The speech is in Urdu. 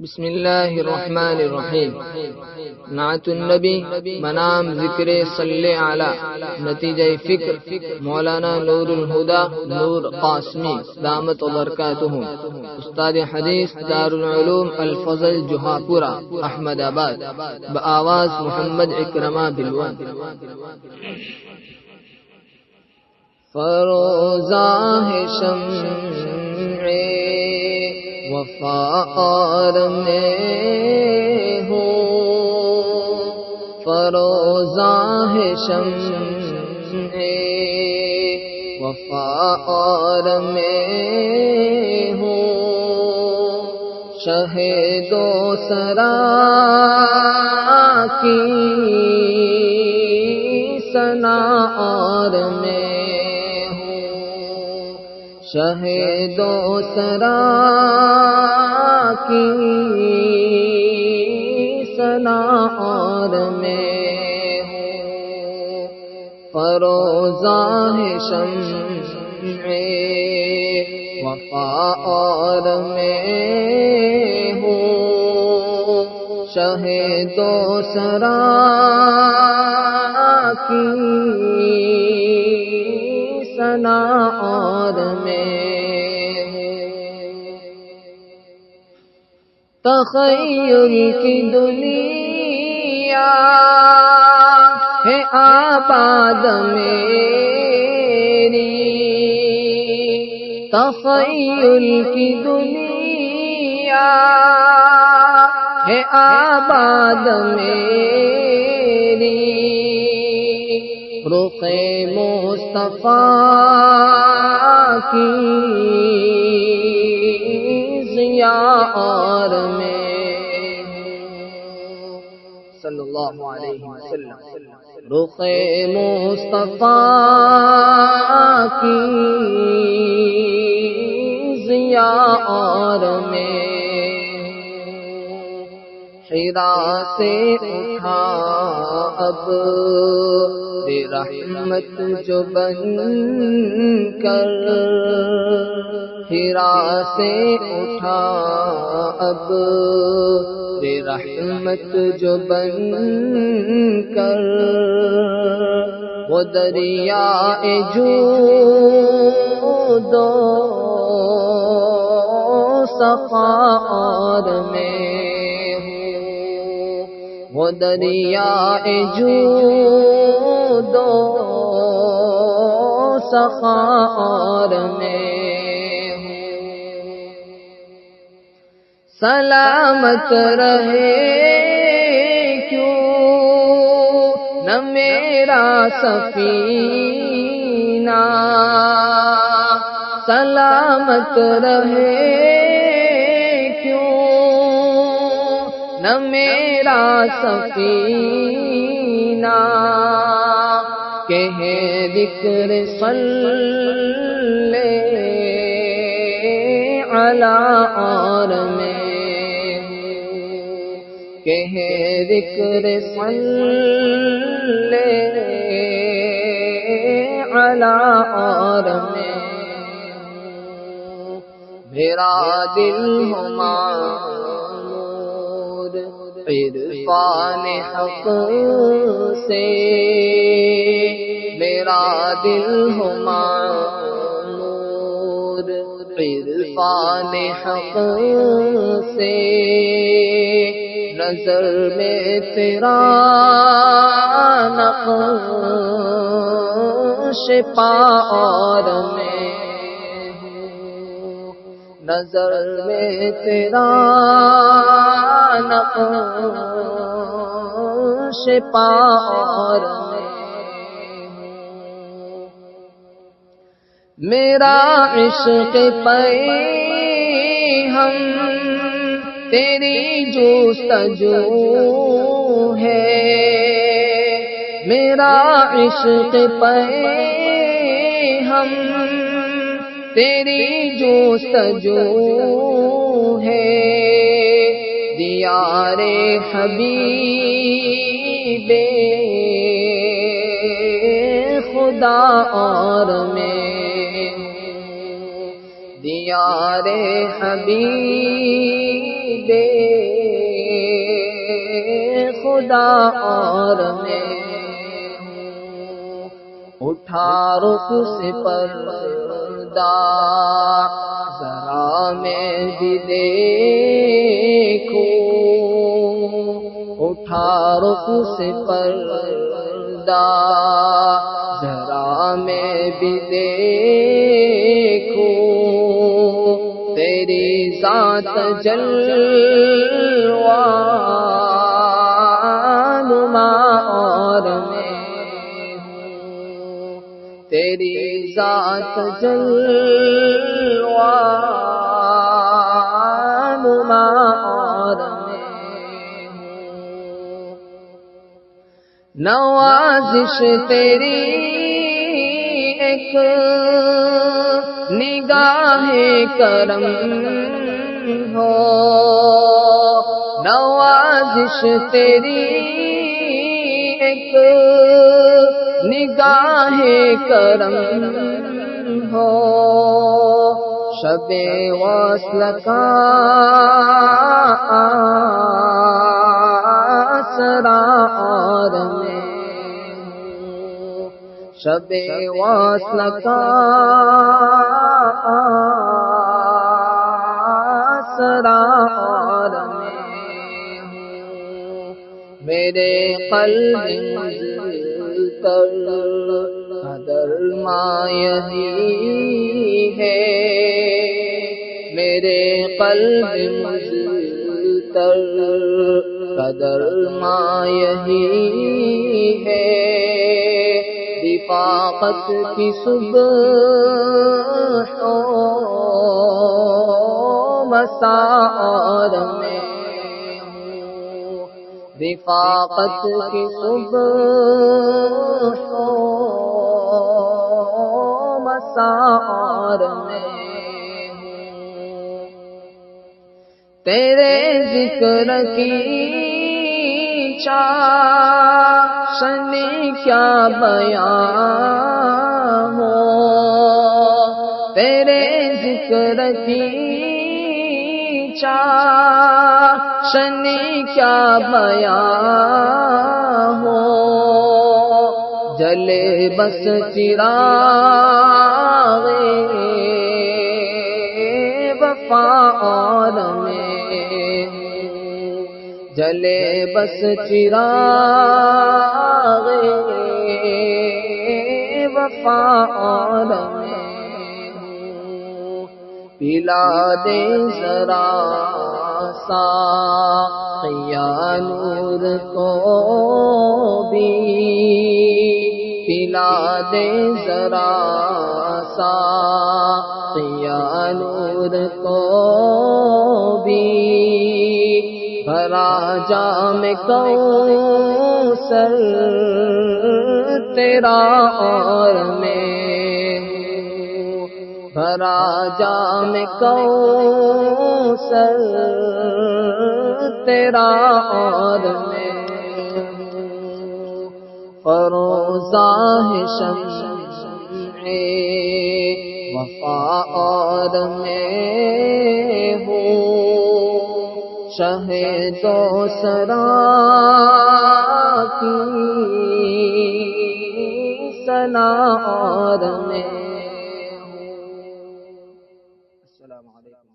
بسم اللہ الرحمن الرحیم۔ نعت النبی منام ذکر صلی علی، نتیجہ فکر مولانا نور الہدا نور قاسمی دامت وبرکاتہ، استاد حدیث دارالعلوم الفضل جوہاپورہ احمد آباد، بآواز محمد اکرمہ بلوان۔ فروزاں ہے شمع وفا اور میں ہوں، فروزاں ہے شمع وفا اور میں ہوں، شہد و سرا کی ثنا اور میں، شہد و سرا کی ثنا اور میں ہوں، فروزاں ہے شمع وفا اور میں ہوں، شہد و سرا کی ثنا اور میں ہوں، تخیل کی دنیا ہے آباد میری، تخیل کی دنیا ہے آباد میری، رخ مصطفیٰ کی ضیا اور میں صلی اللہ علیہ وسلم، رخ مصطفیٰ کی ضیا اور میں، حرا سے اٹھا اب رحمت جو بن کر، حرا سے اٹھا اب رحمت جو بن کر، وہ دریائے جود و صفا اور میں ہوں، وہ دریائے جود و سخا اور میں ہوں، سلامت رہے کیوں نہ میرا سفینہ، سلامت رہے کیوں نہ میرا سفینہ، کہ ہے ذکر صلی علی اور میں ہوں، کہ ہے ذکر صلی علی اور میں ہوں، میرا دل ہو معمور عرفان حق سے، میرا دل ہو معمور عرفان حق سے، نظر میں تیرا نقش پا اور میں ہوں، نظر میں تیرا نقش پا اور میں ہوں، میرا عشق پہ ہم تیری جستجو ہے، میرا عشق پہ ہم تیری جستجو ہے، دیار حبیب خدا اور میں ہوں، دیار حبیب بے خدا اور میں ہوں، اٹھا رخ سے پردہ ذرا میں بھی دیکھوں، اٹھا رخ سے پردہ ذرا میں بھی دیکھوں، تیری ذات جلوہ نما اور میں ہوں، تیری ذات جلوہ نما اور میں ہوں، نوازش تیری ایک نگاہ کرم ہو، نوازش تیری ایک نگاہ کرم ہو، شب وصل کا آسرا اور میں ہوں، شب وصل کا آسرا اور میں ہوں، میرے قلب مزتر قدر ماں یہی ہے، میرے قلب مزتر قدر ماں یہی ہے، رفاقت کی صبح و مساء اور میں ہوں، رفاقت کی صبح و مساء اور میں ہوں، تیرے ذکر کی چاشن کیا بیان ہو، تیرے ذکر کی چاشن کیا بیان ہو، جلے بس چراغ وفا اور میں ہوں، جلے بس چراغ وفا اور میں ہوں، پلا دے ذرا ساقیا نور کو بھی، پلا دے ذرا ساقیا نور کو بھی، بھرا جام کوثر تیرا اور میں ہوں، بھرا جام کوثر تیرا اور میں ہوں، فروزاں ہے شمع وفا اور میں ہوں، شہد و سرا کی ثنا اور میں ہوں۔ السلام علیکم۔